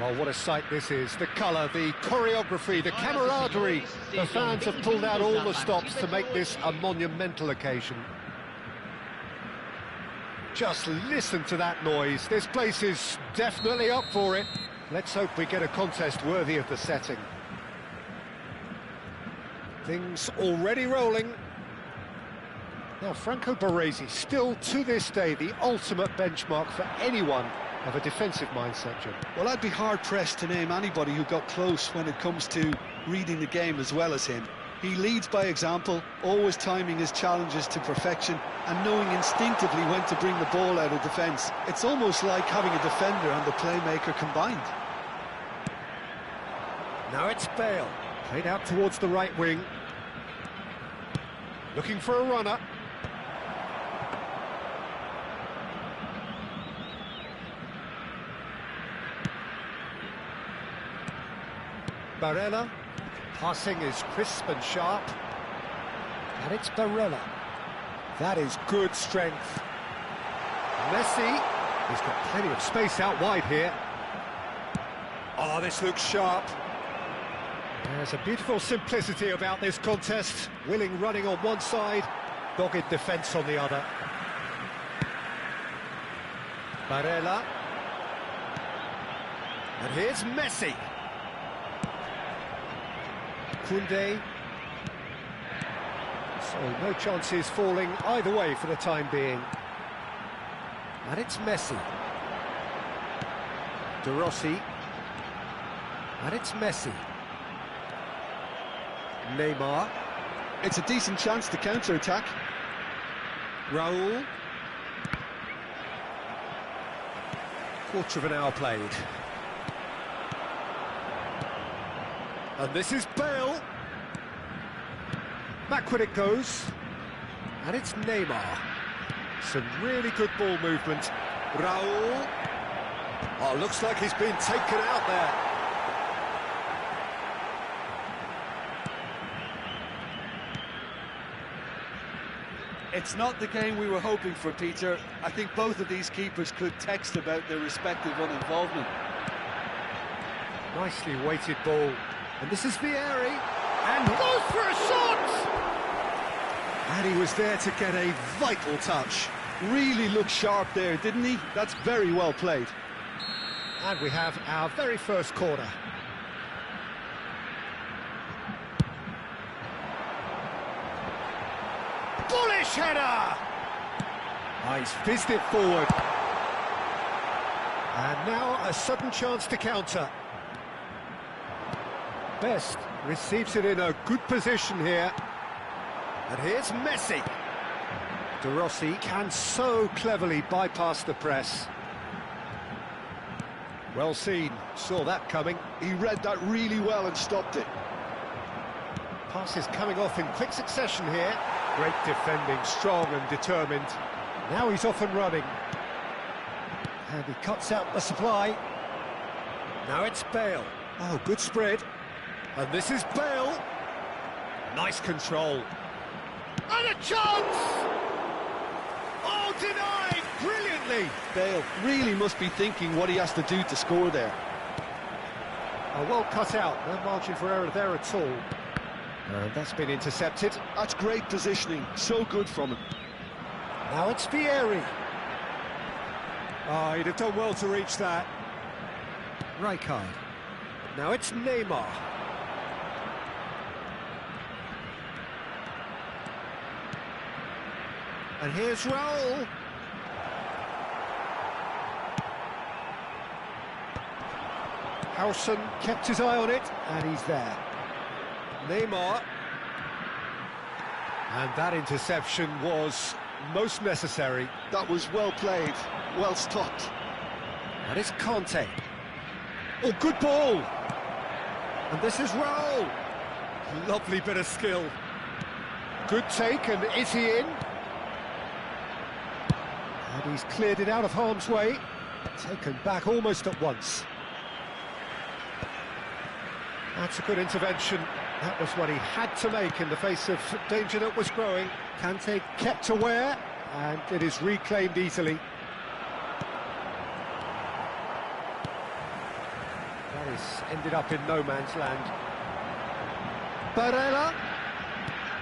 Well, what a sight this is. The colour, the choreography, the camaraderie. The fans have pulled out all the stops to make this a monumental occasion. Just listen to that noise. This place is definitely up for it. Let's hope we get a contest worthy of the setting. Things already rolling. Now, Franco Baresi, still to this day, the ultimate benchmark for anyone of a defensive mindset, Jim. Well, I'd be hard-pressed to name anybody who got close when it comes to reading the game as well as him. He leads by example, always timing his challenges to perfection and knowing instinctively when to bring the ball out of defence. It's almost like having a defender and the playmaker combined. Now it's Bale, played out towards the right wing. Looking for a runner. Barella, passing is crisp and sharp, and it's Barella. That is good strength. Messi, he's got plenty of space out wide here. Oh, this looks sharp. There's a beautiful simplicity about this contest. Willing running on one side, dogged defence on the other. Barella. And here's Messi. Koundé. So no chances falling either way for the time being. And it's Messi. De Rossi. And it's Messi. Neymar. It's a decent chance to counter-attack. Raul. Quarter of an hour played. And this is Bale. Backward it goes. And it's Neymar. Some really good ball movement. Raul. Oh, looks like he's been taken out there. It's not the game we were hoping for, Peter. I think both of these keepers could text about their respective uninvolvement. Nicely weighted ball. And this is Vieri. And he goes for a shot! And he was there to get a vital touch. Really looked sharp there, didn't he? That's very well played. And we have our very first corner. Bullish header! Oh, he's fizzed it forward. And now a sudden chance to counter. Best receives it in a good position here. And here's Messi. De Rossi can so cleverly bypass the press. Well seen, saw that coming. He read that really well and stopped it. Passes coming off in quick succession here. Great defending, strong and determined. Now he's off and running. And he cuts out the supply. Now it's Bale. Oh, good spread. And this is Bale. Nice control. And a chance! Oh, denied brilliantly. Bale really must be thinking what he has to do to score there. Oh, well cut out. No margin for error there at all. And that's been intercepted. That's great positioning. So good from him. Now it's Vieri. Oh, he'd have done well to reach that. Rijkaard. Now it's Neymar. And here's Raul. Howson kept his eye on it, and he's there. Neymar. And that interception was most necessary. That was well played, well stopped. And it's Conte. Oh, good ball! And this is Raul. Lovely bit of skill. Good take, and is he in? And he's cleared it out of harm's way. Taken back almost at once. That's a good intervention. That was what he had to make in the face of danger that was growing. Kante kept aware, and it is reclaimed easily. ended up in no man's land. Barella.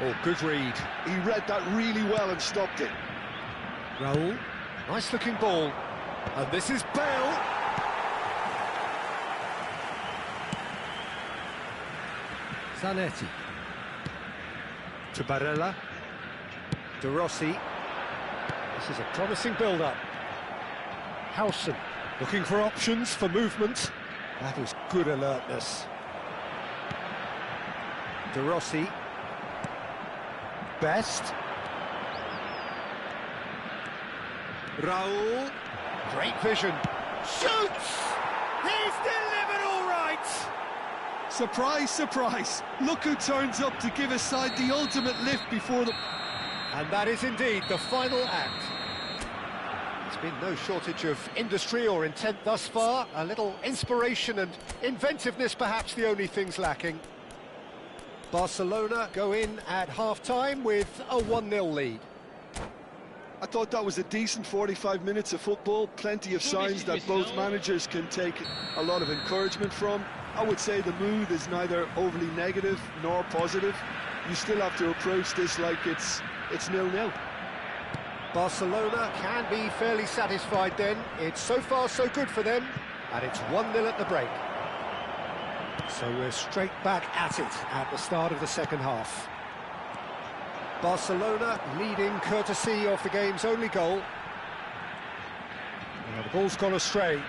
Oh, good read. He read that really well and stopped it. Raul. Nice looking ball. And this is Bale. Zanetti. To Barella. De Rossi. This is a promising build-up. Howson looking for options for movement. That is good alertness. De Rossi. Best. Raul. Great vision. Shoots! He's delivered all right! Surprise, surprise. Look who turns up to give his side the ultimate lift before the... And that is indeed the final act. There's been no shortage of industry or intent thus far. A little inspiration and inventiveness, perhaps the only things lacking. Barcelona go in at half-time with a 1-0 lead. I thought that was a decent 45 minutes of football. Plenty of signs that both managers can take a lot of encouragement from. I would say the mood is neither overly negative nor positive. You still have to approach this like it's 0-0. Barcelona can be fairly satisfied then. It's so far so good for them, and it's 1-0 at the break. So we're straight back at it at the start of the second half. Barcelona leading courtesy of the game's only goal. Now the ball's gone astray.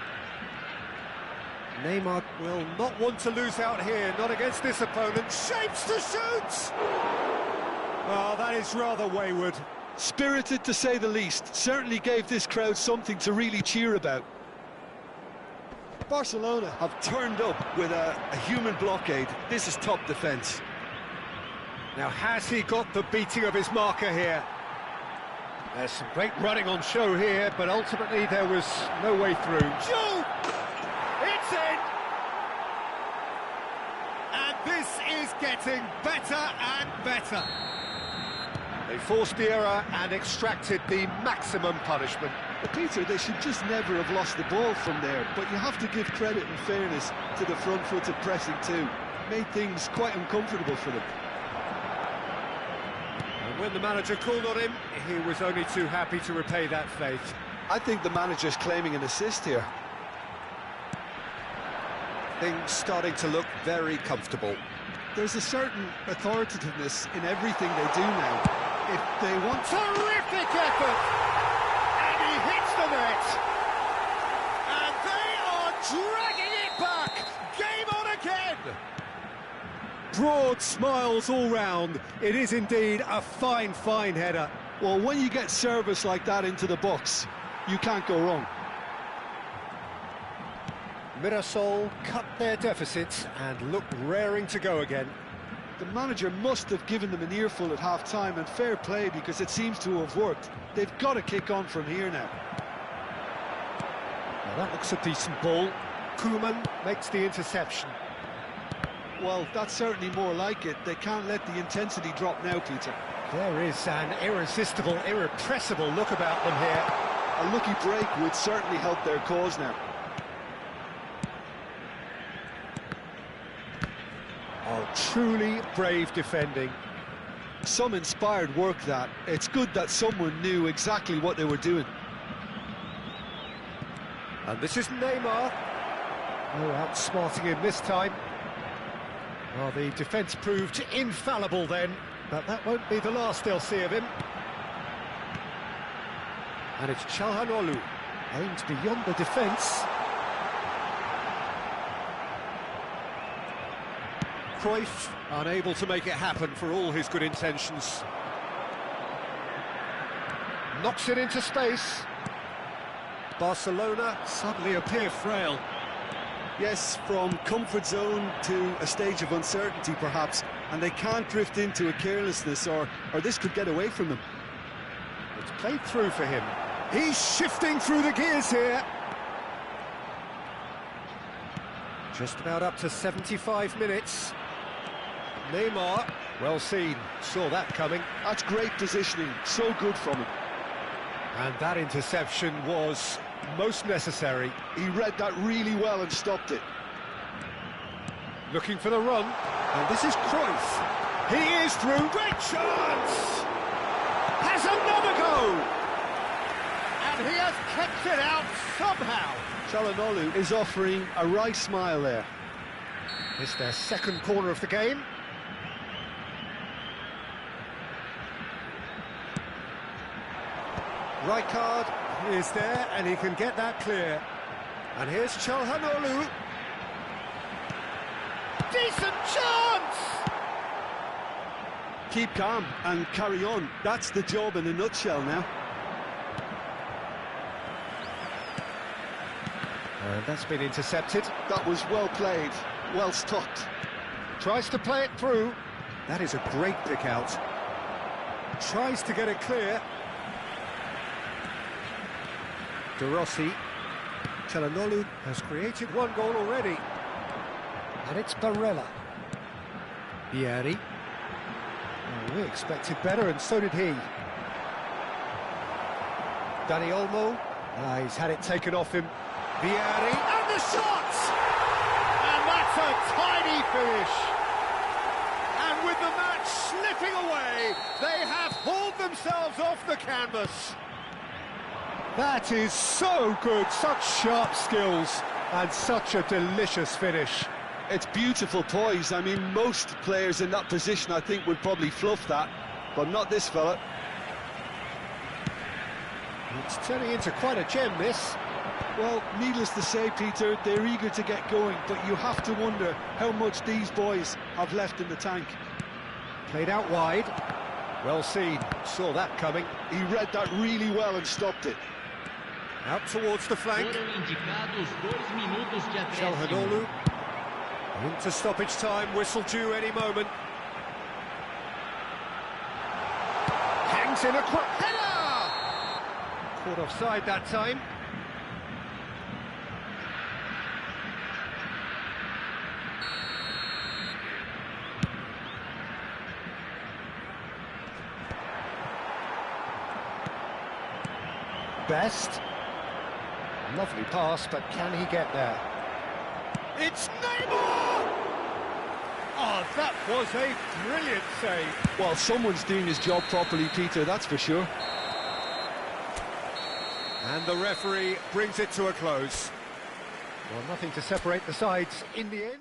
Neymar will not want to lose out here, not against this opponent. Shapes to shoot! Oh, that is rather wayward. Spirited to say the least. Certainly gave this crowd something to really cheer about. Barcelona have turned up with a human blockade. This is top defence. Now, has he got the beating of his marker here? There's some great running on show here, but ultimately there was no way through. Shoot! It's in! And this is getting better and better. They forced the error and extracted the maximum punishment. But Peter, they should just never have lost the ball from there, but you have to give credit and fairness to the front-footed pressing too. Made things quite uncomfortable for them. And when the manager called on him, he was only too happy to repay that faith. I think the manager's claiming an assist here. Things starting to look very comfortable. There's a certain authoritativeness in everything they do now. If they want... Terrific effort! And he hits the net! And they are dragging it back! Game on again! Broad smiles all round. It is indeed a fine, fine header. Well, when you get service like that into the box, you can't go wrong. Mirasol cut their deficits and look raring to go again. The manager must have given them an earful at half-time, and fair play because it seems to have worked. They've got to kick on from here now. Well, that looks a decent ball. Koeman makes the interception. Well, that's certainly more like it. They can't let the intensity drop now, Peter. There is an irresistible, irrepressible look about them here. A lucky break would certainly help their cause now. Oh, truly brave defending. Some inspired work that. It's good that someone knew exactly what they were doing. And this is Neymar. Oh, outsmarting him this time. Well, the defence proved infallible then, but that won't be the last they'll see of him. And it's Çalhanoğlu, aimed beyond the defence. Cruyff unable to make it happen for all his good intentions. Knocks it into space. Barcelona suddenly appear frail. Yes, from comfort zone to a stage of uncertainty perhaps, and they can't drift into a carelessness or this could get away from them. It's played through for him. He's shifting through the gears here. Just about up to 75 minutes. Neymar, well seen, saw that coming. That's great positioning, so good from him. And that interception was most necessary. He read that really well and stopped it. Looking for the run. And this is Cruyff. He is through. Great chance! Has another go! And he has kept it out somehow. Çalhanoğlu is offering a right smile there. It's their second corner of the game. Right card is there, and he can get that clear. And here's Çalhanoğlu. Decent chance! Keep calm and carry on. That's the job in a nutshell now. And that's been intercepted. That was well played, well stopped. Tries to play it through. That is a great pick out. Tries to get it clear. De Rossi. Çalhanoğlu has created one goal already. And it's Barella. Vieri. Oh, we expected better, and so did he. Dani Olmo. He's had it taken off him. Vieri. And the shot! And that's a tidy finish. And with the match slipping away, they have hauled themselves off the canvas. That is so good, such sharp skills, and such a delicious finish. It's beautiful poise. I mean, most players in that position, I think, would probably fluff that, but not this fella. It's turning into quite a gem, this. Well, needless to say, Peter, they're eager to get going, but you have to wonder how much these boys have left in the tank. Played out wide. Well seen, saw that coming. He read that really well and stopped it. Out towards the flank. Çalhanoğlu. Into stoppage time, whistle due any moment. Hangs in a header! Caught offside that time. Best. Lovely pass, but can he get there? It's Neymar! Oh, that was a brilliant save. Well, someone's doing his job properly, Peter, that's for sure. And the referee brings it to a close. Well, nothing to separate the sides in the end.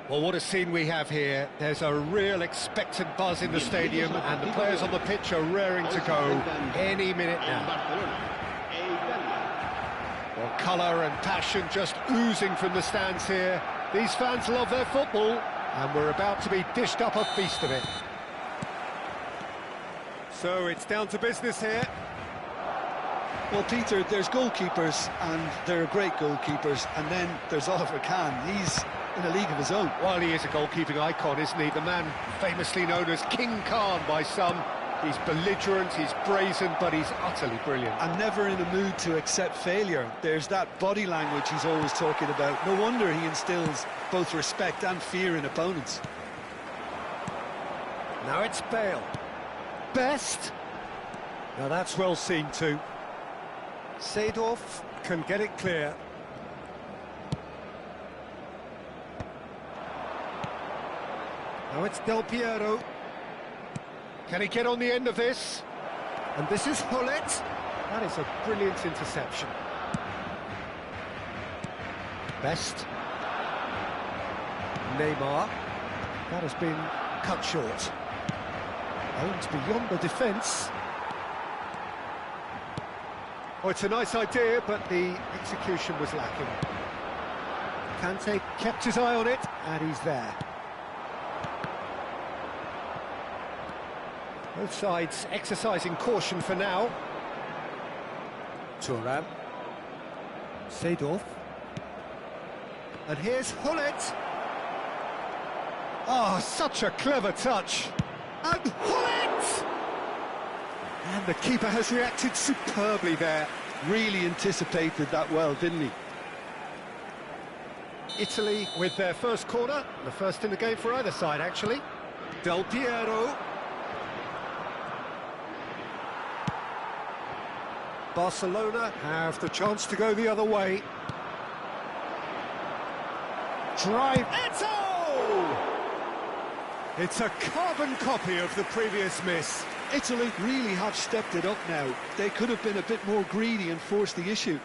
Well, what a scene we have here. There's a real expectant buzz in the stadium, and the players on the pitch are raring to go any minute now. Well, colour and passion just oozing from the stands here. These fans love their football, and we're about to be dished up a feast of it. So it's down to business here. Well, Peter, there's goalkeepers, and there are great goalkeepers, and then there's Oliver Kahn. He's in a league of his own. Well, he is a goalkeeping icon, isn't he? The man famously known as King Khan by some. He's belligerent, he's brazen, but he's utterly brilliant. And never in a mood to accept failure. There's that body language he's always talking about. No wonder he instills both respect and fear in opponents. Now it's Bale. Best. Now that's well seen too. Seedorf can get it clear. Now it's Del Piero. Can he get on the end of this? And this is Hullet. That is a brilliant interception. Best. Neymar. That has been cut short. Aims beyond the defence. Oh, it's a nice idea, but the execution was lacking. Kante kept his eye on it, and he's there. Both sides exercising caution for now. Thuram. Seedorf. And here's Hullet. Oh, such a clever touch. And Hullet! And the keeper has reacted superbly there. Really anticipated that well, didn't he? Italy with their first corner. The first in the game for either side, actually. Del Piero. Barcelona have the chance to go the other way. Drive. It's a carbon copy of the previous miss. Italy really have stepped it up now. They could have been a bit more greedy and forced the issue.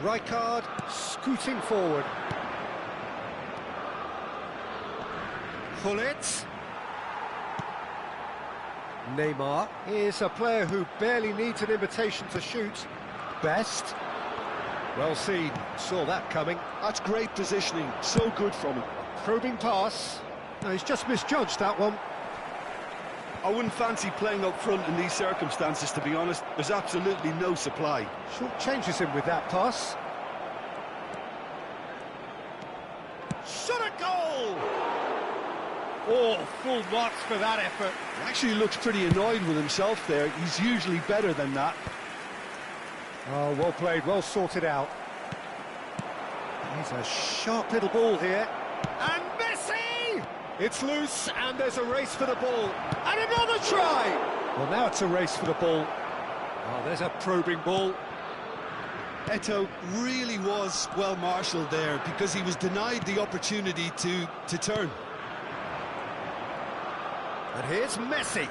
Rijkaard scooting forward. Hullet. Neymar is a player who barely needs an invitation to shoot. Best. Well seen, saw that coming. That's great positioning, so good from him. Probing pass. No, he's just misjudged that one. I wouldn't fancy playing up front in these circumstances, to be honest. There's absolutely no supply. Short changes him with that pass. Shot a goal! Oh, full marks for that effort. He actually looks pretty annoyed with himself there. He's usually better than that. Oh, well played, well sorted out. He's a sharp little ball here. And Messi! It's loose, and there's a race for the ball. And another try! Well, now it's a race for the ball. Oh, there's a probing ball. Eto'o really was well marshalled there because he was denied the opportunity to turn. And here's Messi.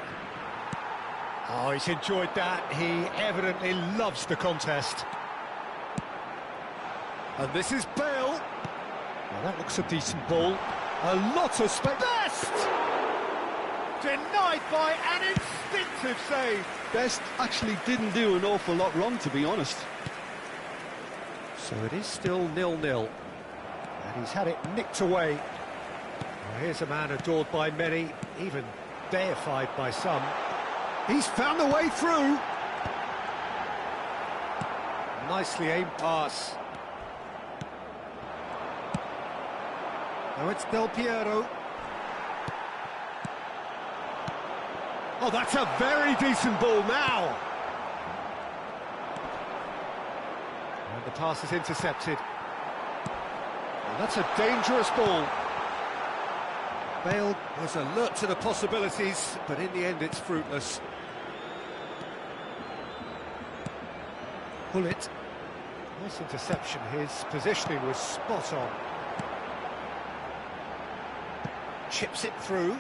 Oh, he's enjoyed that. He evidently loves the contest. And this is Bale. Well, that looks a decent ball. A lot of space. Best! Denied by an instinctive save. Best actually didn't do an awful lot wrong, to be honest. So it is still 0-0. And he's had it nicked away. Well, here's a man adored by many, even deified by some. He's found a way through. Nicely aimed pass. Now it's Del Piero. Oh, that's a very decent ball now. And the pass is intercepted. Well, that's a dangerous ball. Bale was alert to the possibilities, but in the end it's fruitless. Hullet. Nice interception, his positioning was spot on. Chips it through.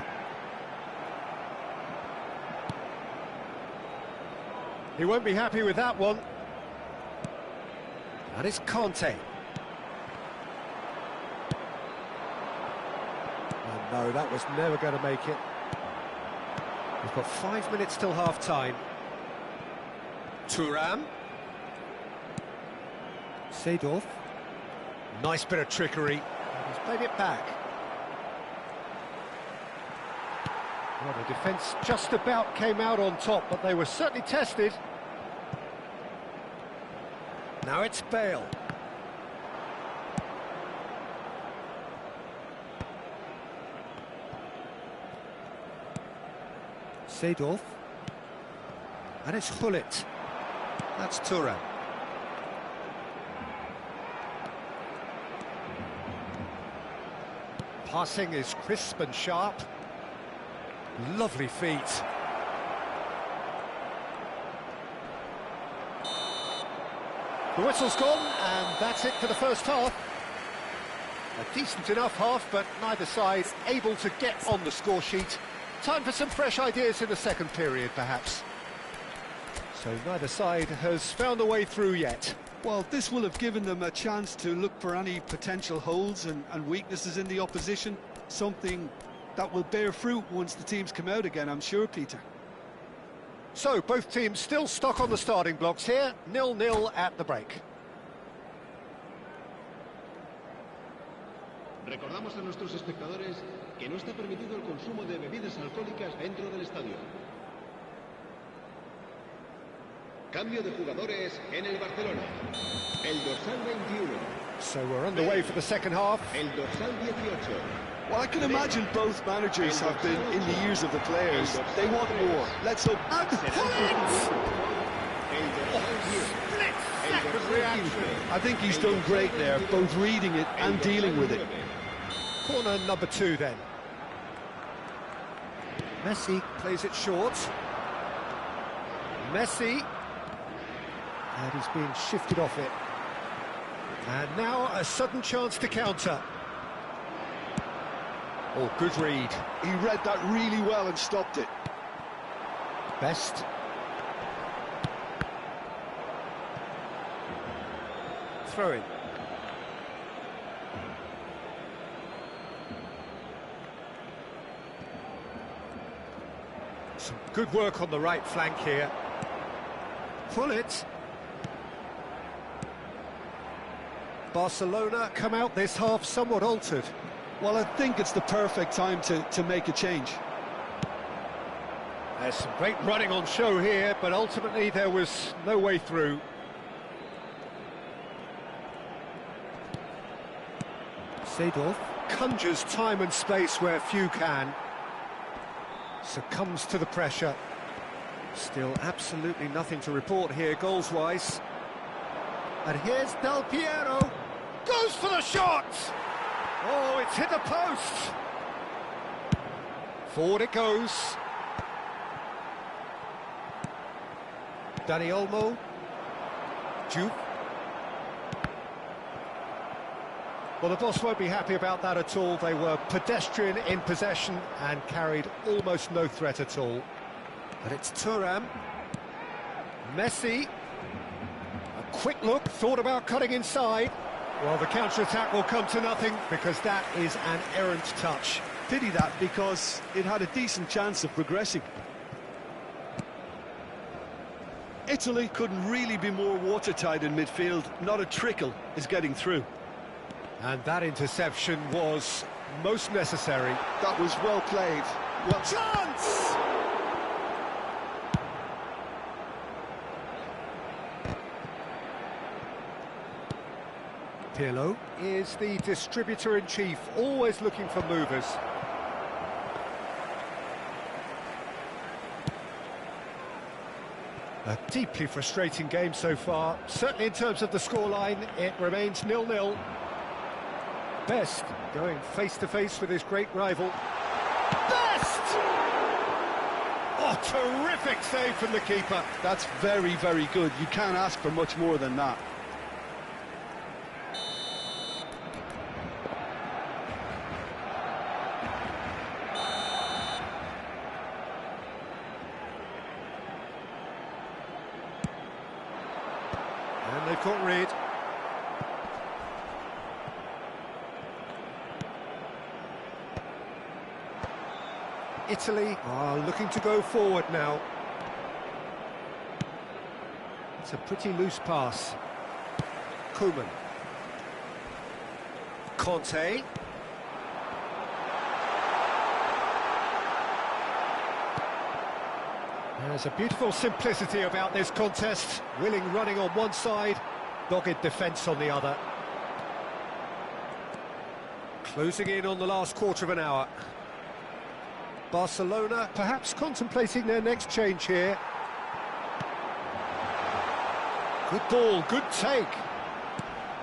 He won't be happy with that one. And it's Conte. Oh no, that was never going to make it. We've got 5 minutes till half-time. Thuram. Seedorf. Nice bit of trickery. He's played it back. Well, the defence just about came out on top, but they were certainly tested. Now it's Bale. Seedorf. And it's Hullet. That's Thuram. Passing is crisp and sharp. Lovely feet. The whistle's gone, and that's it for the first half. A decent enough half, but neither side able to get on the score sheet. Time for some fresh ideas in the second period, perhaps. So neither side has found a way through yet. Well, this will have given them a chance to look for any potential holes and weaknesses in the opposition, something that will bear fruit once the teams come out again, I'm sure, Peter. So, both teams still stuck on the starting blocks here, 0-0 at the break. Recordamos a nuestros espectadores que no está permitido el consumo de bebidas alcohólicas dentro del estadio. Cambio de jugadores en el Barcelona. El dorsal 21. So we're underway for the second half. El dorsal 18. Well, I can imagine both managers have been in the ears of the players. They want more. Let's hope. Split-second reaction. I think he's done great there, both reading it and dealing with it. Corner number 2 then. Messi plays it short. Messi. And he's being shifted off it. And now a sudden chance to counter. Oh, good read. He read that really well and stopped it. Best. Throw in. Some good work on the right flank here. Pull it. Barcelona come out this half somewhat altered. Well, I think it's the perfect time to make a change. There's some great running on show here, but ultimately there was no way through. Seedorf conjures time and space where few can. Succumbs to the pressure. Still absolutely nothing to report here goals-wise. And here's Del Piero. Goes for the shot! Oh, it's hit the post! Forward it goes. Dani Olmo. Juve. Well, the boss won't be happy about that at all. They were pedestrian in possession and carried almost no threat at all. But it's Thuram. Messi. A quick look, thought about cutting inside. Well, the counter-attack will come to nothing because that is an errant touch. Pity that, because it had a decent chance of progressing. Italy couldn't really be more watertight in midfield. Not a trickle is getting through. And that interception was most necessary. That was well played. Well, Chance! Pirlo is the distributor-in-chief, always looking for movers. A deeply frustrating game so far. Certainly in terms of the scoreline, it remains 0-0. Best going face-to-face with his great rival. Best! Oh, terrific save from the keeper. that's very, very good. You can't ask for much more than that. And they've got rid. Italy are looking to go forward now. It's a pretty loose pass. Koeman. Conte. There's a beautiful simplicity about this contest. Willing running on one side, dogged defence on the other. Closing in on the last quarter of an hour. Barcelona perhaps contemplating their next change here. Good ball, good take.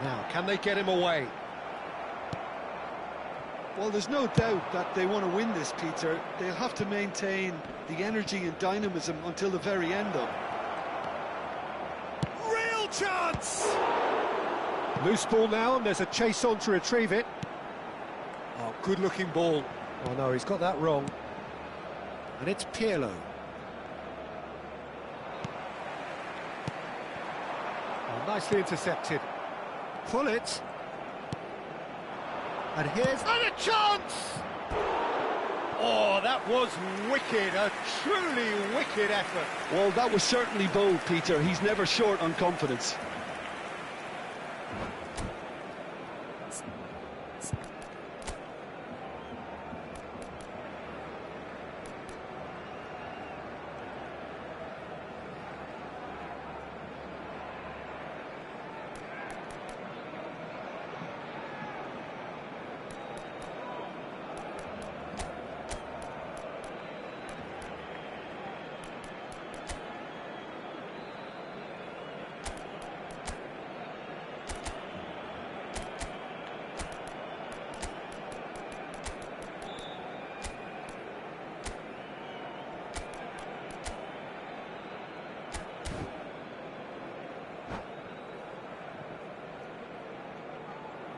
Now, can they get him away? Well, there's no doubt that they want to win this, Peter. They'll have to maintain the energy and dynamism until the very end, though. Real chance! Loose ball now, and there's a chase on to retrieve it. Oh, good-looking ball. Oh, no, he's got that wrong. And it's Pirlo. Oh, nicely intercepted. Pull it. And here's... And a chance! Oh, that was wicked, a truly wicked effort. Well, that was certainly bold, Peter. He's never short on confidence.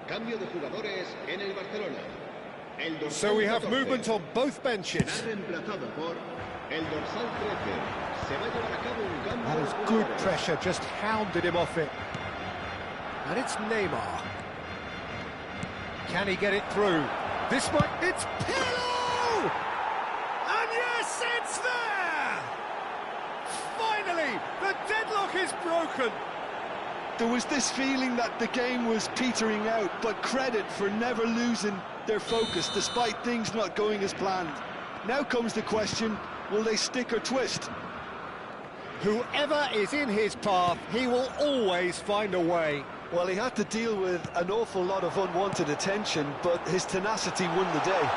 Cambio de jugadores en el Barcelona. So we have movement on both benches. Reemplazado por el dorsal 13. Se va a llevar a cabo un cambio That de is good jugadores. pressure, just hounded him off it. And it's Neymar. Can he get it through? This might... It's Pirlo! And yes, it's there! Finally, the deadlock is broken. There was this feeling that the game was petering out, but credit for never losing their focus despite things not going as planned. Now comes the question, will they stick or twist? Whoever is in his path, he will always find a way. Well, he had to deal with an awful lot of unwanted attention, but his tenacity won the day.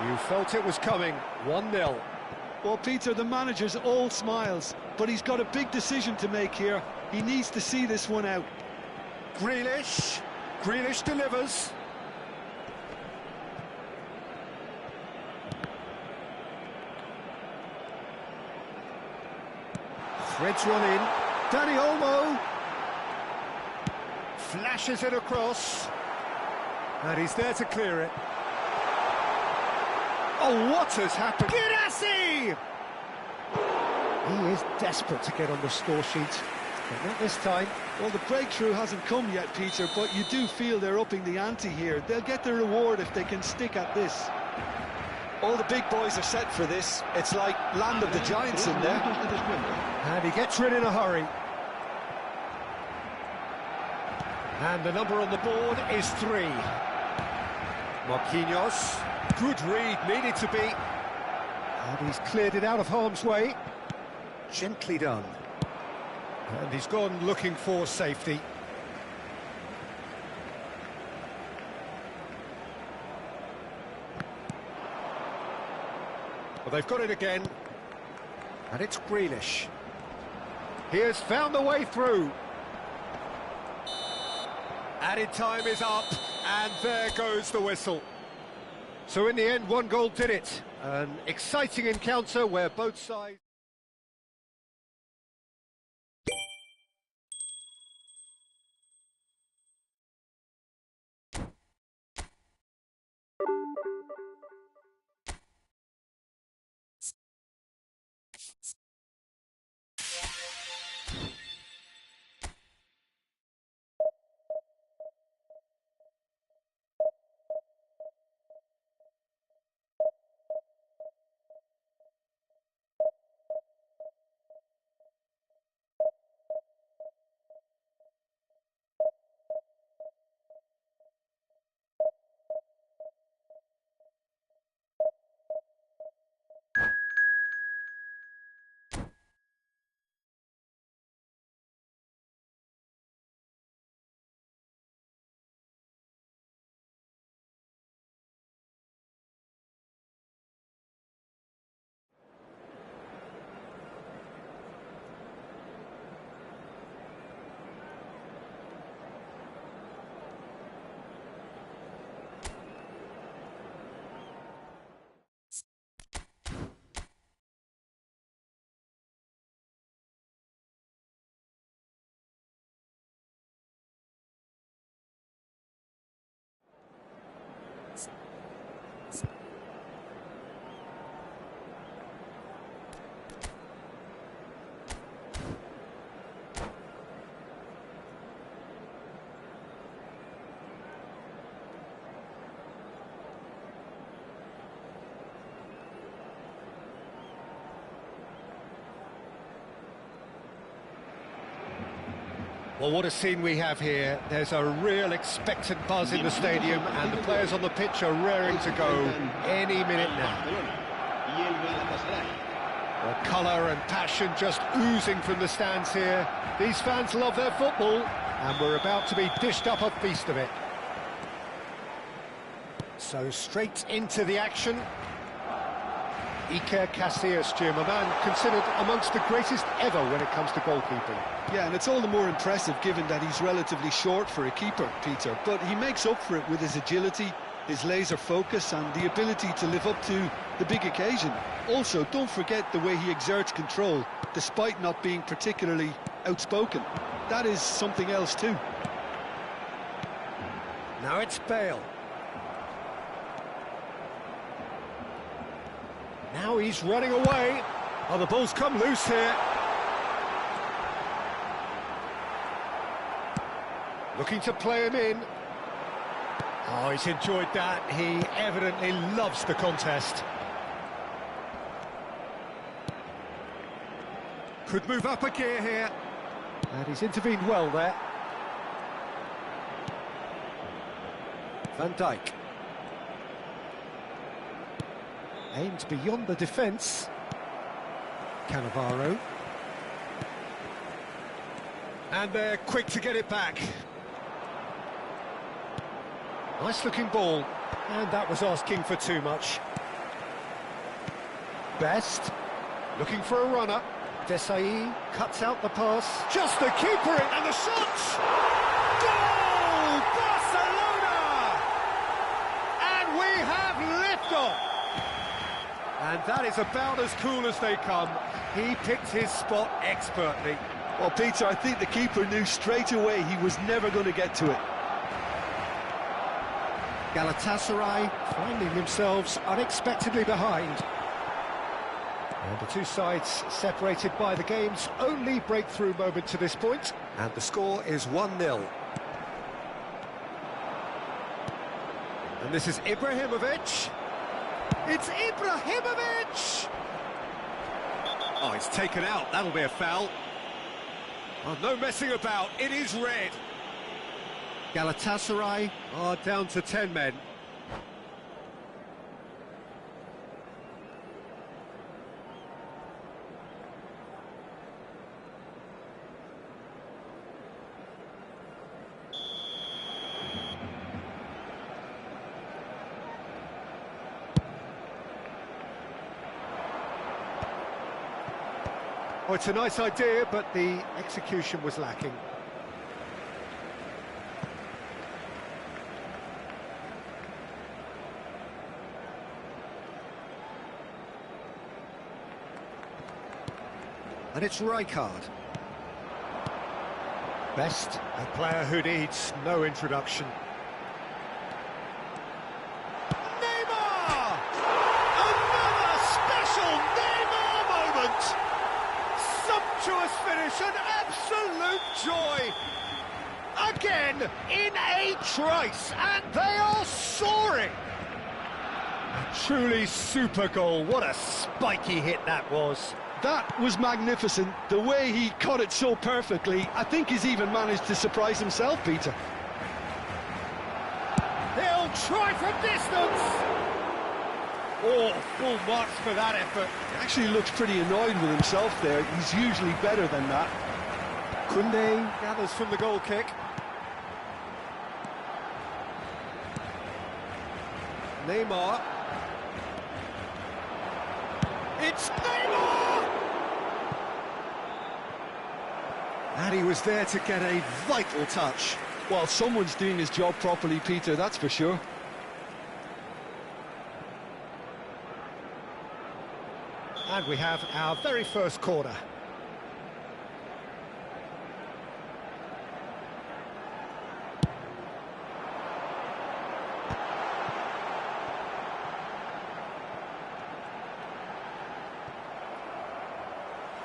You felt it was coming, 1-0. Well, Peter, the manager's all smiles, but he's got a big decision to make here. He needs to see this one out. Grealish delivers. Threads one in. Dani Olmo flashes it across, and he's there to clear it. Oh, what has happened? Girassi! He is desperate to get on the score sheet, but not this time. Well, the breakthrough hasn't come yet, Peter, but you do feel they're upping the ante here. They'll get their reward if they can stick at this. All the big boys are set for this. It's like land of the giants in there. And he gets rid in a hurry. And the number on the board is 3. Marquinhos, good read, needed to be. And he's cleared it out of harm's way. Gently done. And he's gone looking for safety. Well, they've got it again. And it's Grealish. He has found the way through. Added time is up, and there goes the whistle. So in the end, 1 goal did it. An exciting encounter where both sides... Well, what a scene we have here. There's a real expectant buzz in the stadium, and the players on the pitch are raring to go any minute now. The colour and passion just oozing from the stands here. These fans love their football, and we're about to be dished up a feast of it. So straight into the action. Iker Casillas, Jim, a man considered amongst the greatest ever when it comes to goalkeeping. Yeah, and it's all the more impressive given that he's relatively short for a keeper, Peter. But he makes up for it with his agility, his laser focus and the ability to live up to the big occasion. Also, don't forget the way he exerts control, despite not being particularly outspoken. That is something else too. Now it's Bale. Now he's running away. Oh, the ball's come loose here. Looking to play him in. Oh, he's enjoyed that. He evidently loves the contest. Could move up a gear here. And he's intervened well there. Van Dijk. Aimed beyond the defence. Cannavaro. And they're quick to get it back. Nice looking ball. And that was asking for too much. Best. Looking for a runner. Desai cuts out the pass. Just the keeper in, and the shot! Goal! Barcelona! And we have liftoff! And that is about as cool as they come. He picked his spot expertly. Well, Peter, I think the keeper knew straight away he was never going to get to it. Galatasaray finding themselves unexpectedly behind. And the two sides separated by the game's only breakthrough moment to this point. And the score is 1-0. And this is Ibrahimovic. It's Ibrahimovic! Oh, it's taken out. That'll be a foul. Oh, no messing about. It is red. Galatasaray are down to 10 men. Oh, it's a nice idea, but the execution was lacking. And it's Rijkaard. Best, a player who needs no introduction. Neymar! Another special Neymar moment! Sumptuous finish, an absolute joy! Again, in a trice, and they are soaring! A truly super goal, what a spiky hit that was. That was magnificent. The way he caught it so perfectly, I think he's even managed to surprise himself, Peter. He'll try from distance! Oh, full marks for that effort. He actually looks pretty annoyed with himself there. He's usually better than that. Koundé gathers from the goal kick. Neymar. It's Neymar! And he was there to get a vital touch. Well, someone's doing his job properly, Peter, that's for sure. And we have our very first corner.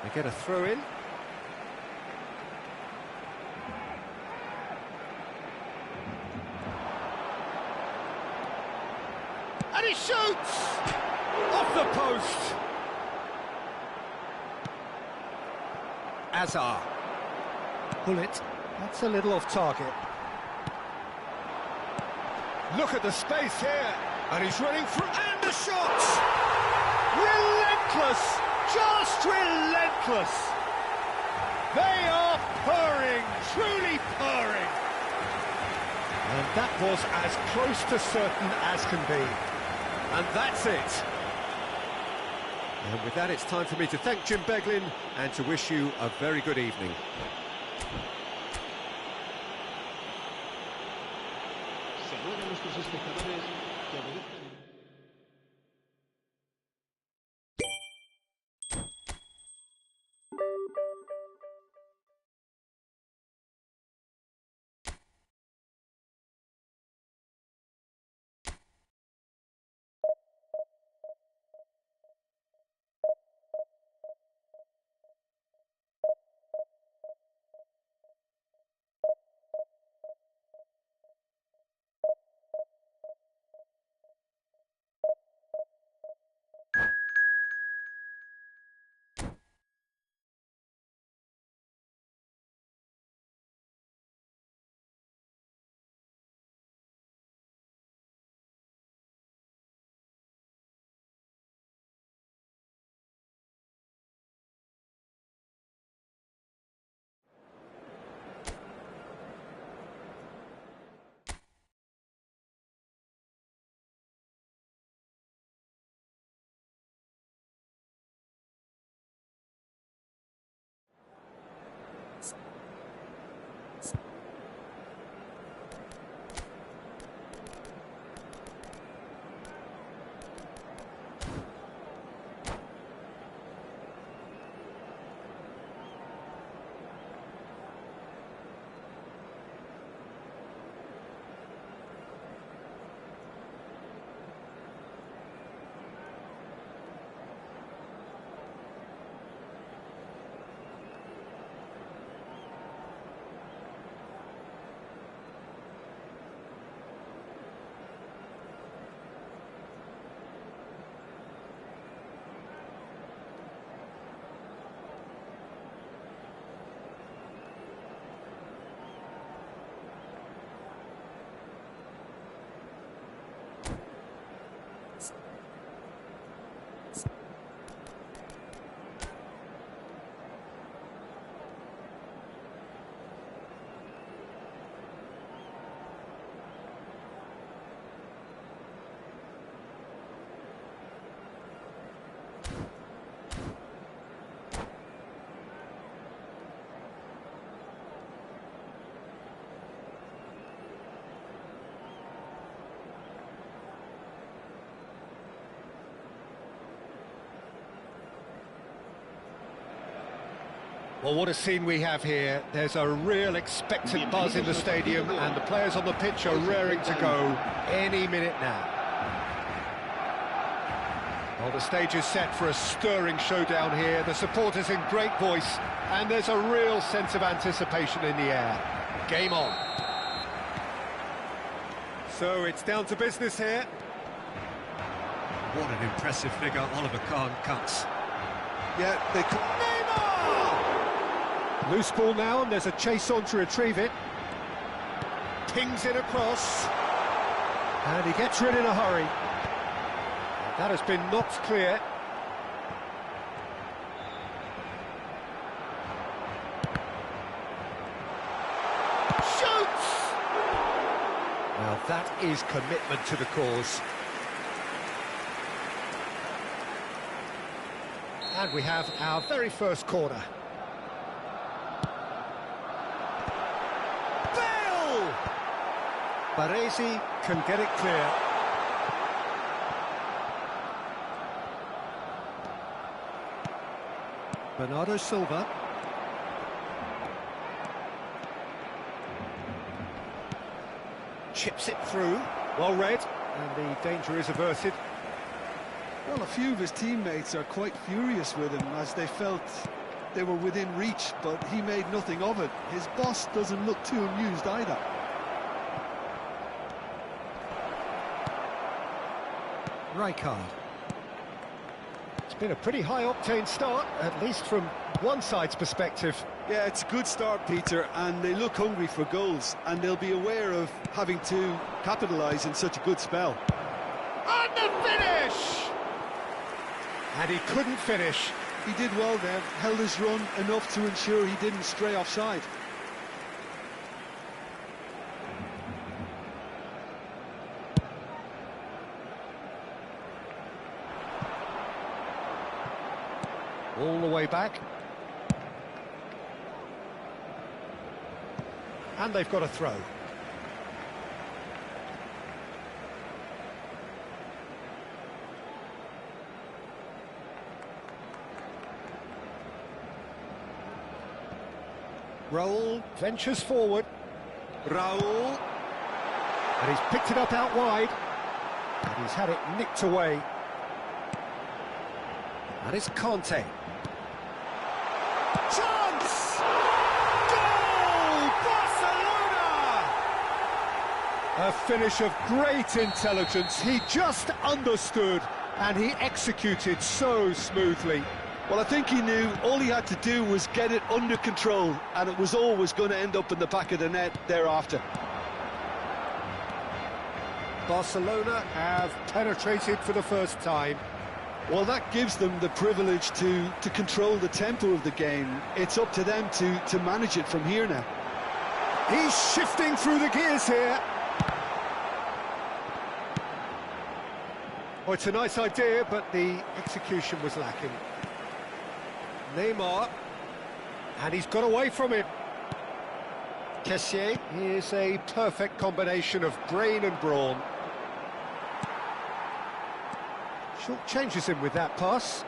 They get a throw in. And he shoots! Off the post! Azar. Pull it. That's a little off target. Look at the space here, and he's running through, and the shot! Relentless, just relentless. They are purring, truly purring. And that was as close to certain as can be. And that's it. And with that, it's time for me to thank Jim Beglin and to wish you a very good evening. Se ruega a nuestros espectadores que obedezcan. Well, what a scene we have here. There's a real expectant buzz in the stadium, and the players on the pitch are raring to go any minute now. Well, the stage is set for a stirring showdown here. The supporters in great voice, and there's a real sense of anticipation in the air. Game on. So it's down to business here. What an impressive figure Oliver Kahn cuts. Yeah, they could... Loose ball now, and there's a chase on to retrieve it. Pings it across. And he gets rid in a hurry. That has been knocked clear. Shoots! Now that is commitment to the cause. And we have our very first corner. Baresi can get it clear. Bernardo Silva. Chips it through. Well read, and the danger is averted. Well, a few of his teammates are quite furious with him as they felt they were within reach, but he made nothing of it. His boss doesn't look too amused either. Rijkaard. It's Been a pretty high-octane start, at least from one side's perspective. Yeah, it's a good start, Peter, and they look hungry for goals, and they'll be aware of having to capitalise in such a good spell. And the finish! And he couldn't finish. He did well there, held his run enough to ensure he didn't stray offside. All the way back. And they've got a throw. Raul ventures forward. Raul. And he's picked it up out wide. And he's had it nicked away. And it's Conte. Chance! Goal! Barcelona! A finish of great intelligence. He just understood and he executed so smoothly. Well, I think he knew all he had to do was get it under control, and it was always going to end up in the back of the net thereafter. Barcelona have penetrated for the first time. Well, that gives them the privilege to control the tempo of the game. It's up to them to manage it from here now. He's shifting through the gears here. Oh, it's a nice idea, but the execution was lacking. Neymar, and he's got away from him. Kessié is a perfect combination of brain and brawn. Short changes him with that pass.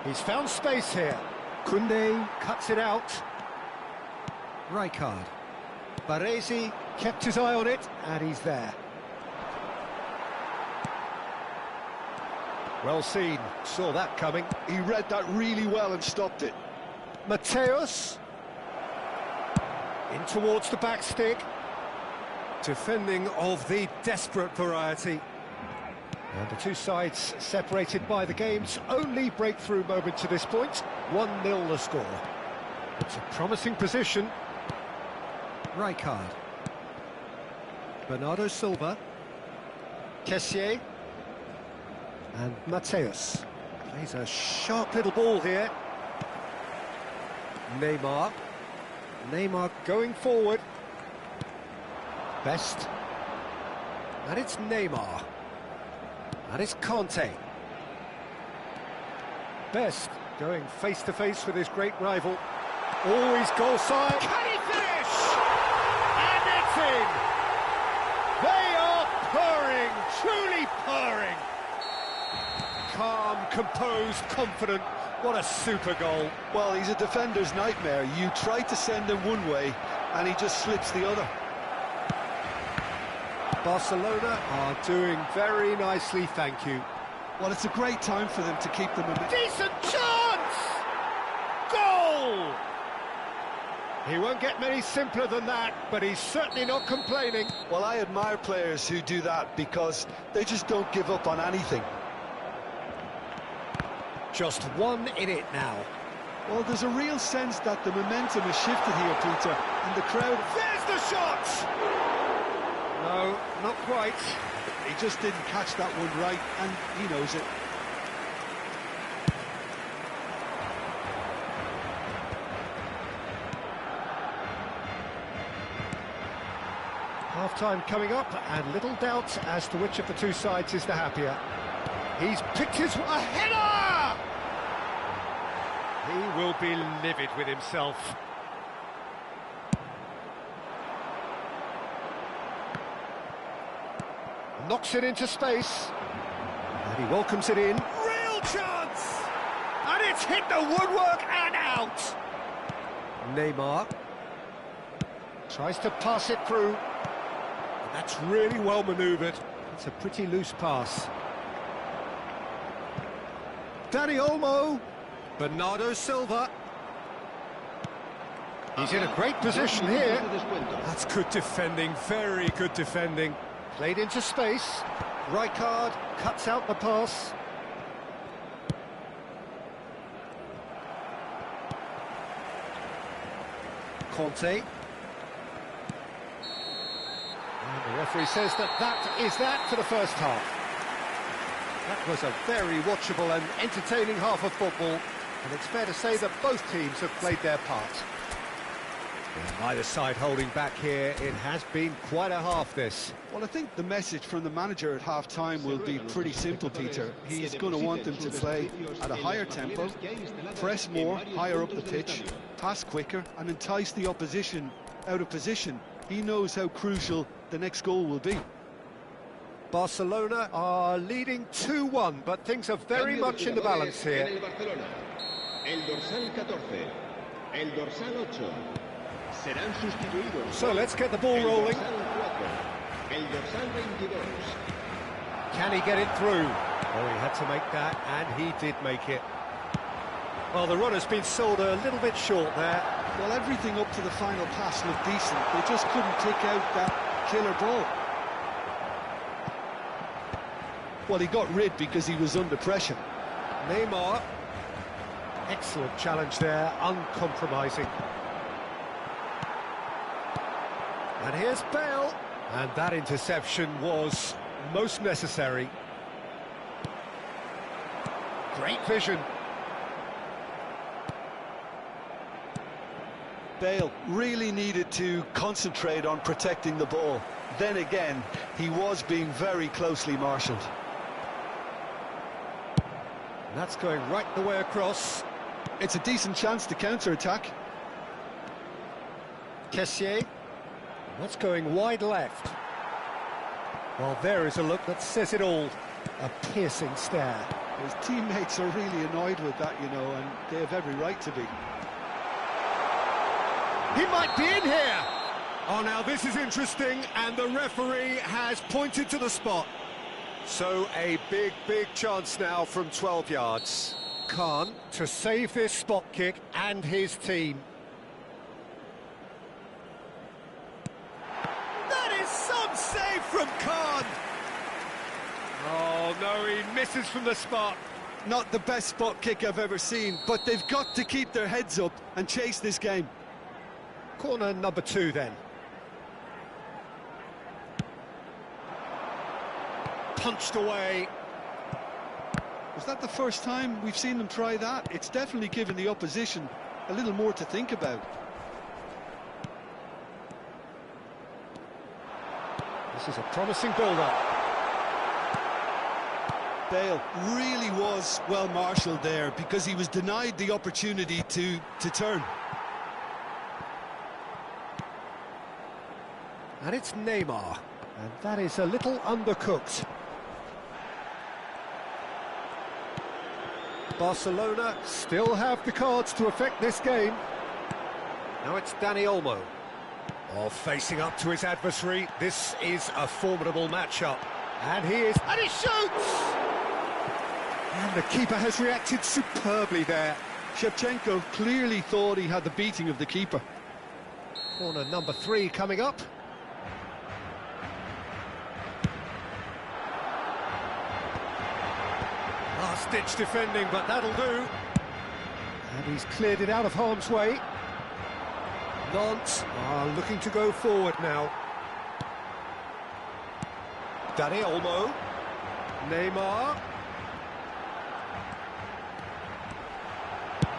He's found space here. Koundé cuts it out. Rijkaard. Baresi kept his eye on it, and he's there. Well seen, saw that coming. He read that really well and stopped it. Mateus. In towards the back stick. Defending of the desperate variety. And the two sides separated by the game's only breakthrough moment to this point. 1-0 the score. It's a promising position. Rijkaard. Bernardo Silva. Kessié. And Mateus. Plays a sharp little ball here. Neymar. Neymar going forward. Best. And it's Neymar. And it's Conte. Best going face-to-face with his great rival. Always goal side. Can he finish? And it's in! They are purring, truly purring. Calm, composed, confident. What a super goal. Well, he's a defender's nightmare. You try to send him one way, and he just slips the other. Barcelona are doing very nicely, thank you. Well, it's a great time for them to keep them a bit. Decent chance! Goal! He won't get many simpler than that, but he's certainly not complaining. Well, I admire players who do that because they just don't give up on anything. Just one in it now. Well, there's a real sense that the momentum has shifted here, Peter, and the crowd... There's the shot! No, not quite. He just didn't catch that one right, and he knows it. Half-time coming up, and little doubt as to which of the two sides is the happier. He's picked his... a header! He will be livid with himself. Knocks it into space. And he welcomes it in. Real chance! And it's hit the woodwork and out! Neymar. Tries to pass it through. And that's really well manoeuvred. It's a pretty loose pass. Dani Olmo. Bernardo Silva. He's in a great position here. That's good defending, very good defending. Played into space. Rijkaard cuts out the pass. Conte. And the referee says that is that for the first half. That was a very watchable and entertaining half of football, and it's fair to say that both teams have played their part. Yeah, neither side holding back here. It has been quite a half, this. Well, I think the message from the manager at half-time will be pretty simple, Peter. He's going to want them to play at a higher tempo, press more, higher up the pitch, pass quicker, and entice the opposition out of position. He knows how crucial the next goal will be. Barcelona are leading 2-1, but things are very much in the balance here. El dorsal 14, el dorsal 8. Serán sustituidos. So let's get the ball rolling. El dorsal 22. Can he get it through? Oh, he had to make that, and he did make it. Well, the run has been sold a little bit short there. Well, everything up to the final pass looked decent. They just couldn't pick out that killer ball. Well, he got rid because he was under pressure. Neymar. Excellent challenge there, uncompromising. And here's Bale. And that interception was most necessary. Great vision. Bale really needed to concentrate on protecting the ball. Then again, he was being very closely marshalled. That's going right the way across. It's a decent chance to counter-attack. Kessié. That's going wide left. Well, there is a look that says it all. A piercing stare. His teammates are really annoyed with that, you know, and they have every right to be. He might be in here! Oh, now this is interesting, and the referee has pointed to the spot. So a big chance now from 12 yards. Khan to save this spot kick and his team. That is some save from Khan! Oh, no, he misses from the spot. Not the best spot kick I've ever seen, but they've got to keep their heads up and chase this game. Corner number 2 then. Punched away. Was that the first time we've seen them try that? It's definitely given the opposition a little more to think about. This is a promising build-up. Bale really was well marshalled there because he was denied the opportunity to turn. And it's Neymar, and that is a little undercooked. Barcelona still have the cards to affect this game. Now it's Dani Olmo. Oh, facing up to his adversary. This is a formidable matchup. And he shoots! And the keeper has reacted superbly there. Shevchenko clearly thought he had the beating of the keeper. Corner number 3 coming up. Last-ditch defending, but that'll do. And he's cleared it out of harm's way. Nantes are looking to go forward now. Dani Olmo. Neymar.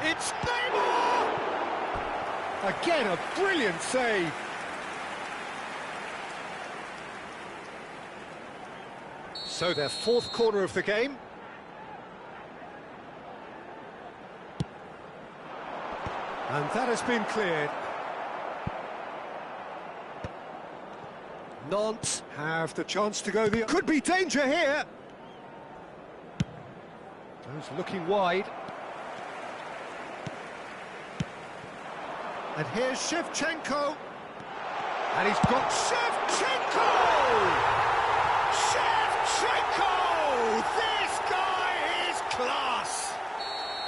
It's Neymar! Again, a brilliant save. So their 4th corner of the game. And that has been cleared. Nantes have the chance to go the... Could be danger here! Goes looking wide. And here's Shevchenko. And he's got Shevchenko! Shevchenko! This guy is class!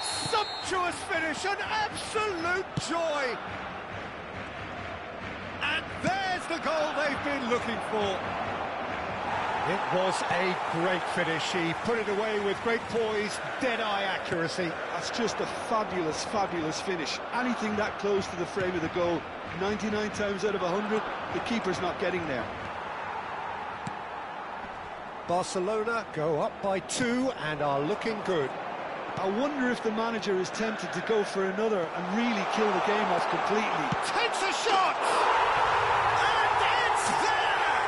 Sumptuous finish, an absolute joy! And there's the goal they've been looking for. It was a great finish. He put it away with great poise, dead-eye accuracy. That's just a fabulous, fabulous finish. Anything that close to the frame of the goal, 99 times out of 100, the keeper's not getting there. Barcelona go up by 2 and are looking good. I wonder if the manager is tempted to go for another and really kill the game off completely. Takes a shot! And it's there!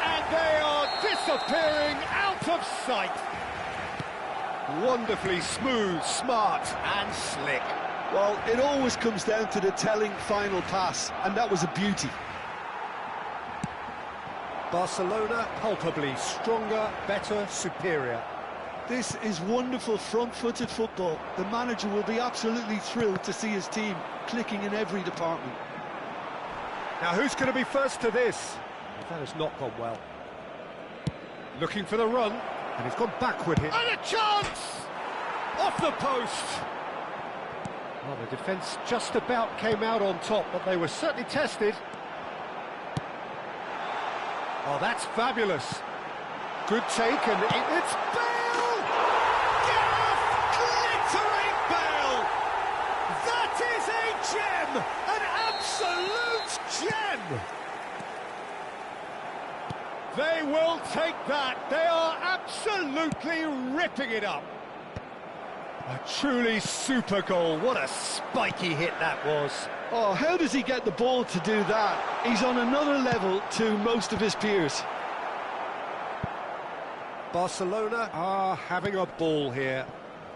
And they are disappearing out of sight. Wonderfully smooth, smart and slick. Well, it always comes down to the telling final pass, and that was a beauty. Barcelona palpably stronger, better, superior. This is wonderful front-footed football. The manager will be absolutely thrilled to see his team clicking in every department. Now who's going to be first to this? That has not gone well. Looking for the run, and he's gone backward here. And a chance! Off the post! Well, the defence just about came out on top, but they were certainly tested. Oh, that's fabulous. Good take, and it's Bale! Gareth glittering Bale! That is a gem! An absolute gem! They will take that. They are absolutely ripping it up. A truly super goal. What a spiky hit that was. Oh, how does he get the ball to do that? He's on another level to most of his peers. Barcelona are having a ball here.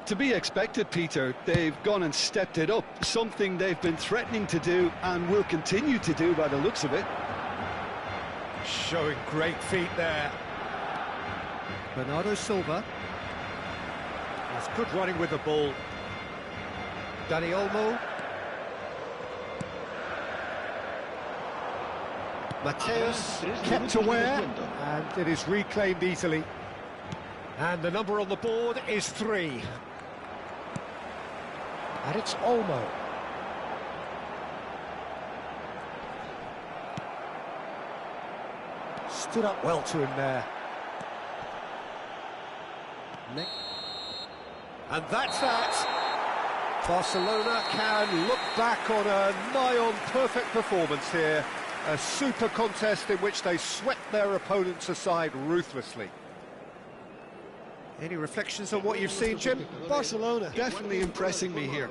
To be expected, Peter. They've gone and stepped it up, something they've been threatening to do and will continue to do by the looks of it. Showing great feet there. Bernardo Silva. That's good running with the ball. Dani Olmo. Mateus kept aware, and it is reclaimed easily. And the number on the board is 3. And it's Olmo. Stood up well to him there. Nick. And that's that. Barcelona can look back on a nigh-on perfect performance here. A super contest in which they swept their opponents aside ruthlessly. Any reflections on what you've seen, Jim? Barcelona definitely impressing me here.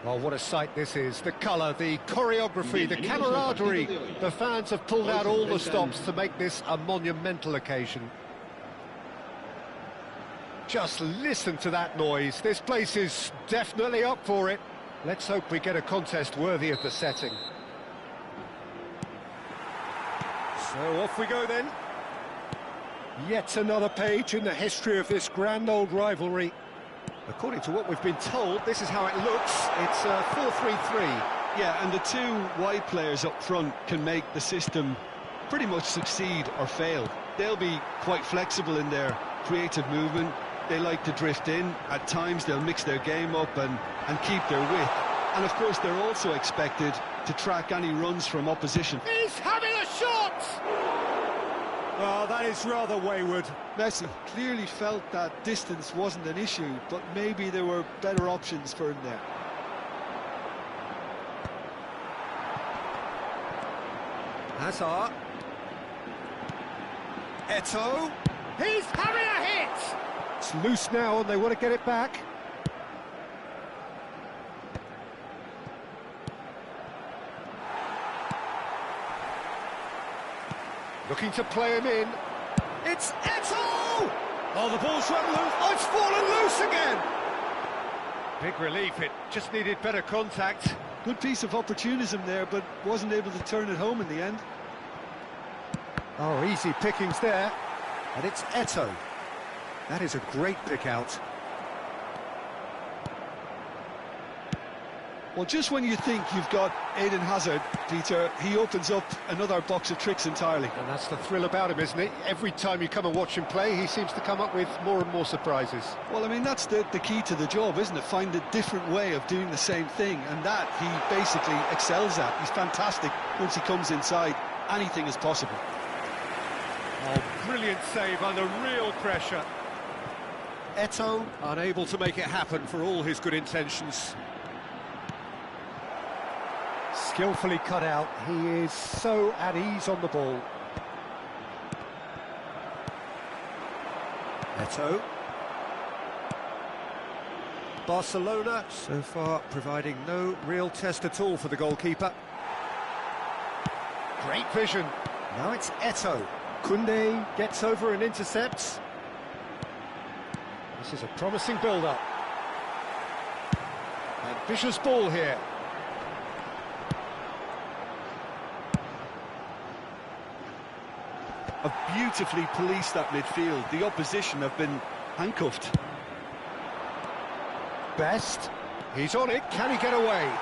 Oh, what a sight this is. The colour, the choreography, the camaraderie. The fans have pulled out all the stops to make this a monumental occasion. Just listen to that noise. This place is definitely up for it. Let's hope we get a contest worthy of the setting. So off we go then. Yet another page in the history of this grand old rivalry. According to what we've been told, this is how it looks. It's 4-3-3. Yeah, and the two wide players up front can make the system pretty much succeed or fail. They'll be quite flexible in their creative movement. They like to drift in. At times they'll mix their game up and keep their width. And of course they're also expected to track any runs from opposition. He's having a shot! Oh, that is rather wayward. Messi clearly felt that distance wasn't an issue, but maybe there were better options for him there. Hazard. Eto'o. He's having a hit! It's loose now and they want to get it back. Looking to play him in. It's Eto'o! Oh, the ball's run loose. Oh, it's fallen loose again! Big relief, it just needed better contact. Good piece of opportunism there, but wasn't able to turn it home in the end. Oh, easy pickings there. And it's Eto'o. That is a great pick out. Well, just when you think you've got Eden Hazard, Peter, he opens up another box of tricks entirely. And that's the thrill about him, isn't it? Every time you come and watch him play, he seems to come up with more and more surprises. Well, I mean, that's the key to the job, isn't it? Find a different way of doing the same thing, and that he basically excels at. He's fantastic once he comes inside. Anything is possible. Oh, brilliant save under real pressure. Eto'o unable to make it happen for all his good intentions. Skillfully cut out, he is so at ease on the ball. Eto'o. Barcelona, so far, providing no real test at all for the goalkeeper. Great vision. Now it's Eto'o. Koundé gets over and intercepts. This is a promising build-up. Ambitious ball here. Have beautifully policed that midfield. The opposition have been handcuffed. Best. He's on it. Can he get away?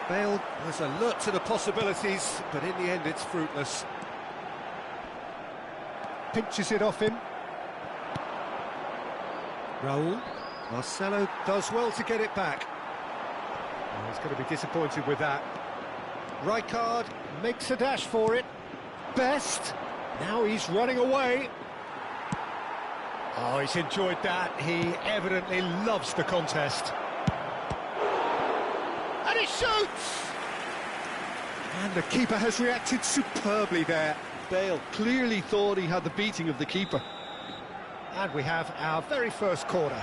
Bale was alert to the possibilities, but in the end it's fruitless. Pinches it off him. Raul. Marcelo does well to get it back. Oh, he's going to be disappointed with that. Rijkaard makes a dash for it. Best. Now he's running away. Oh, he's enjoyed that. He evidently loves the contest. And he shoots! And the keeper has reacted superbly there. Bale clearly thought he had the beating of the keeper. And we have our very first corner.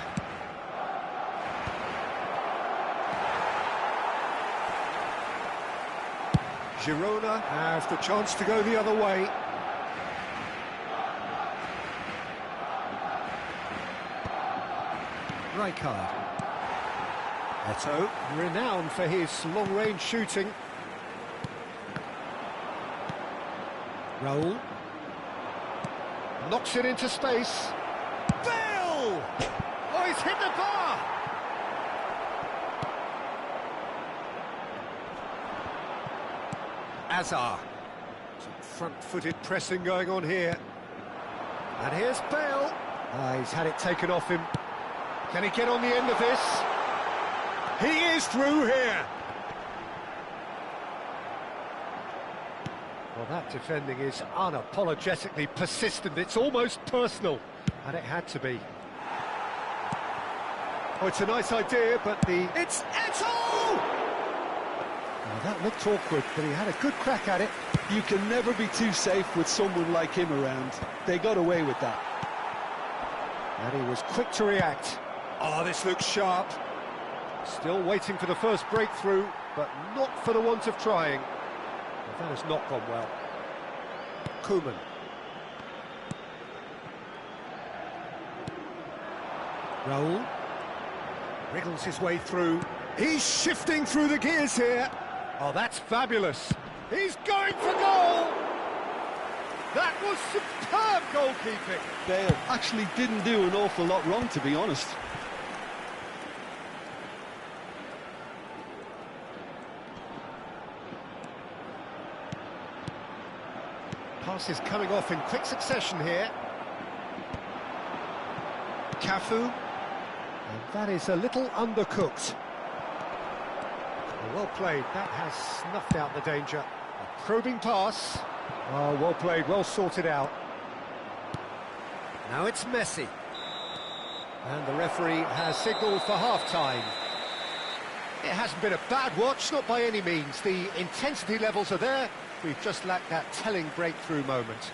Girona have the chance to go the other way. Rijkaard. Eto'o, renowned for his long-range shooting. Raul. Knocks it into space. Bale! Oh, he's hit the bar! Hazard. Some front-footed pressing going on here. And here's Bale. He's had it taken off him. Can he get on the end of this? He is through here. Well, that defending is unapologetically persistent. It's almost personal. And it had to be. Oh, it's a nice idea, but It's Eto'o! Well, that looked awkward, but he had a good crack at it. You can never be too safe with someone like him around. They got away with that. And he was quick to react. Oh, this looks sharp. Still waiting for the first breakthrough, but not for the want of trying. Well, that has not gone well. Koeman. Raul. Wriggles his way through. He's shifting through the gears here. Oh, that's fabulous. He's going for goal! That was superb goalkeeping. Bale actually didn't do an awful lot wrong, to be honest. Passes coming off in quick succession here. Cafu. And that is a little undercooked. Well played, that has snuffed out the danger. A probing pass. Oh, well played, well sorted out. Now it's Messi. And the referee has signalled for half-time. It hasn't been a bad watch, not by any means. The intensity levels are there. We've just lacked that telling breakthrough moment.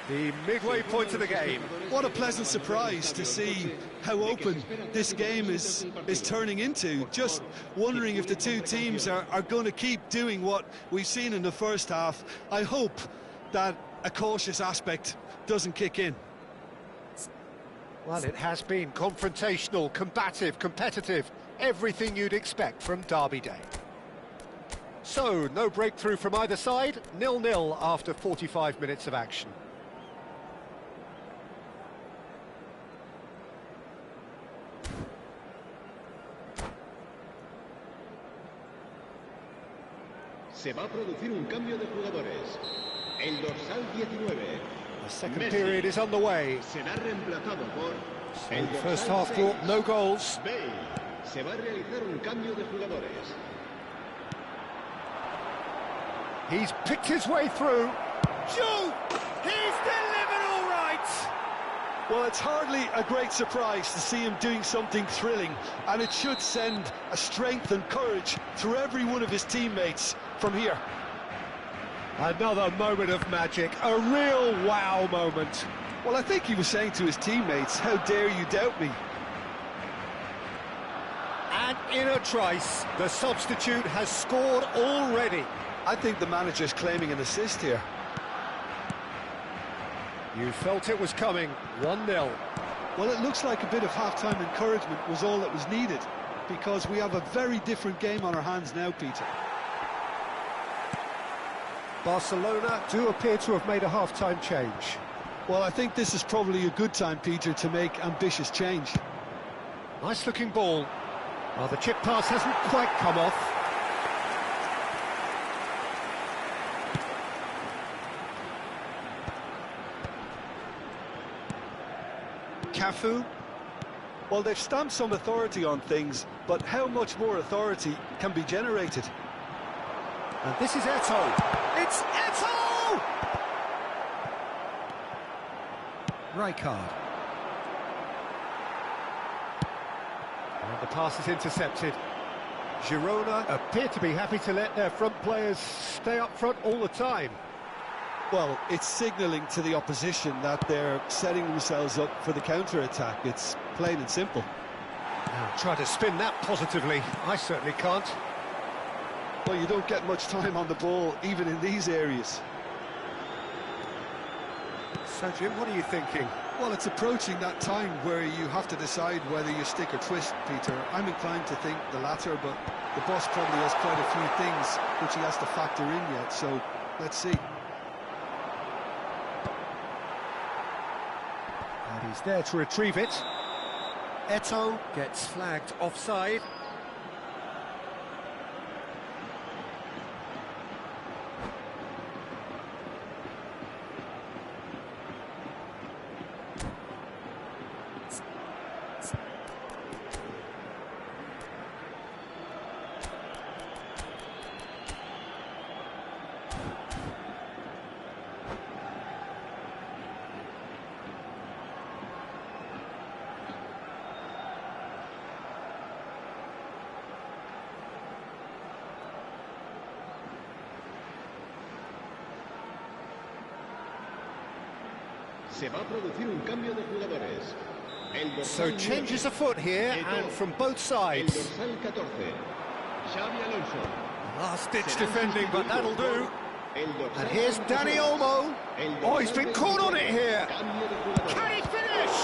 The midway point of the game. What a pleasant surprise to see how open this game is turning into. Just wondering if the two teams are going to keep doing what we've seen in the first half. I hope that a cautious aspect doesn't kick in. Well, it has been confrontational, combative, competitive, everything you'd expect from Derby Day. So, no breakthrough from either side, 0-0 after 45 minutes of action. Se va a producir un cambio de jugadores. El dorsal 19. The second Messi period is underway. será reemplazado por So el the first dorsal half brought 6, no goals. Bale. Se va a realizar un cambio de jugadores. He's picked his way through. Shoot! He's delivered all right! Well, it's hardly a great surprise to see him doing something thrilling, and it should send a strength and courage through every one of his teammates from here. Another moment of magic, a real wow moment. Well, I think he was saying to his teammates, how dare you doubt me? And in a trice, the substitute has scored already. I think the manager's claiming an assist here. You felt it was coming, 1-0. Well, it looks like a bit of half-time encouragement was all that was needed, because we have a very different game on our hands now, Peter. Barcelona do appear to have made a half-time change. Well, I think this is probably a good time, Peter, to make ambitious change. Nice-looking ball. Well, the chip pass hasn't quite come off. Cafu. Well, they've stamped some authority on things, but how much more authority can be generated? And this is Eto'o. It's Eto'o! Rijkaard. And the pass is intercepted. Girona appear to be happy to let their front players stay up front all the time. Well, it's signalling to the opposition that they're setting themselves up for the counter-attack. It's plain and simple. Now, try to spin that positively. I certainly can't. Well, you don't get much time on the ball, even in these areas. So, Jim, what are you thinking? Well, it's approaching that time where you have to decide whether you stick or twist, Peter. I'm inclined to think the latter, but the boss probably has quite a few things which he has to factor in yet, so let's see. And he's there to retrieve it. Eto'o gets flagged offside. Se va a producir un cambio de jugadores. El So dorsal changes 9, afoot here, and from both el sides. dorsal 14, Xavi Alonso. Last-ditch defending, but that'll do. El dorsal And here's 26, Dani Olmo. el Oh, he's dorsal been caught on it 27, here. cambio de jugadores. Can he finish?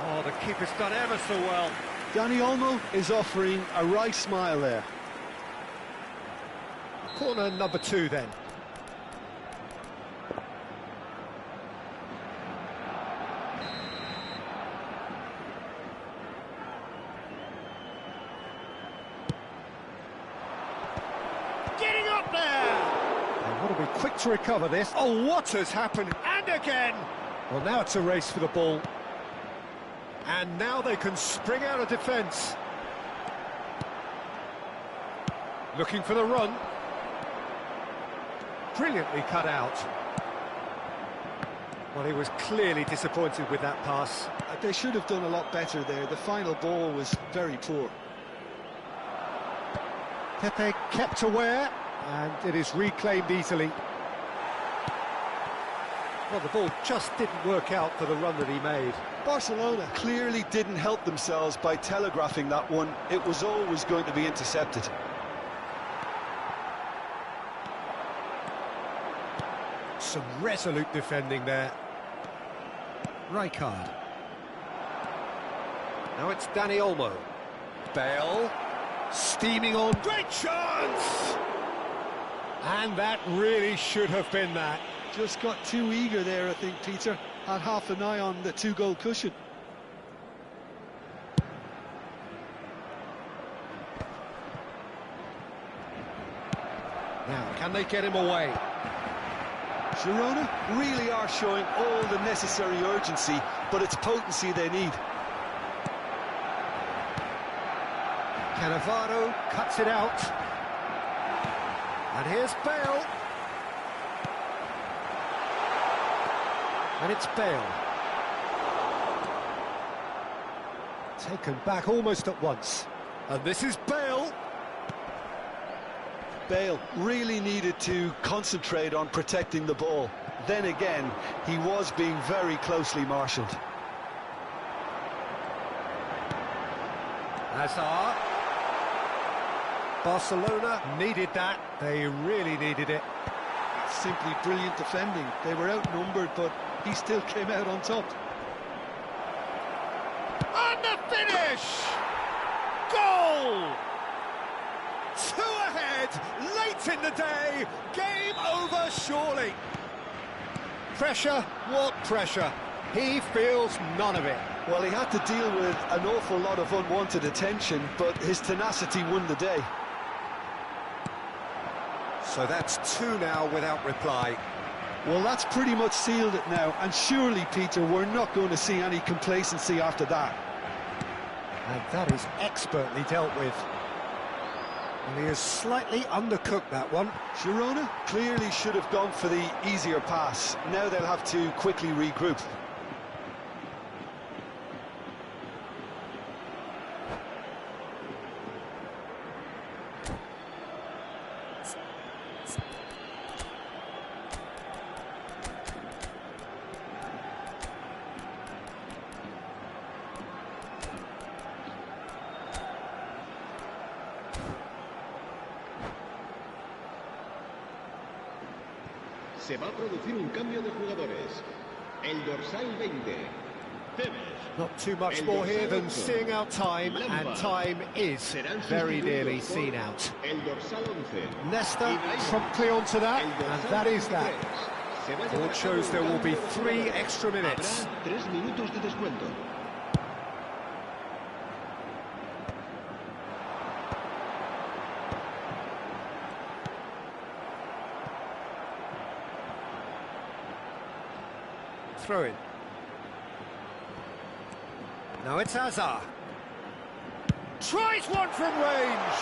Oh, the keeper's done ever so well. Dani Olmo is offering a right smile there. Corner number 2 then. be quick to recover this. Oh, what has happened? And again! Well, now it's a race for the ball. And now they can spring out of defence. Looking for the run. Brilliantly cut out. Well, he was clearly disappointed with that pass. They should have done a lot better there. The final ball was very poor. Pepe kept aware, and it is reclaimed easily. Well, the ball just didn't work out for the run that he made. Barcelona clearly didn't help themselves by telegraphing that one. It was always going to be intercepted. Some resolute defending there. Rijkaard. Now it's Dani Olmo. Bale. Steaming on. Great chance! And that really should have been that. Just got too eager there, I think, Peter. Had half an eye on the two-goal cushion. Now, can they get him away? Girona really are showing all the necessary urgency, but it's potency they need. Cannavaro cuts it out. And here's Bale. And it's Bale. Taken back almost at once. And this is Bale. Bale really needed to concentrate on protecting the ball. Then again, he was being very closely marshalled. Hazard. Barcelona needed that. They really needed it. Simply brilliant defending. They were outnumbered, but he still came out on top. And the finish! Goal! 2 ahead, late in the day, game over surely. Pressure, what pressure? He feels none of it. Well, he had to deal with an awful lot of unwanted attention, but his tenacity won the day. So that's 2 now without reply. Well, that's pretty much sealed it now, and surely, Peter, we're not going to see any complacency after that. And that is expertly dealt with. And he has slightly undercooked that one. Girona clearly should have gone for the easier pass. Now they'll have to quickly regroup. Se va a producir un cambio de jugadores. El dorsal 20. Not too much more here than seeing out time, and time is very nearly seen out. Nesta promptly onto that, and that is that. It shows there will be 3 extra minutes. 3 minutos de descuento. Throw in. Now it's Hazard. Tries one from range.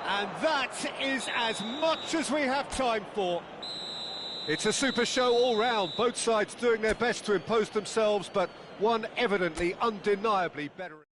And that is as much as we have time for. It's a super show all round. Both sides doing their best to impose themselves, but one evidently, undeniably better.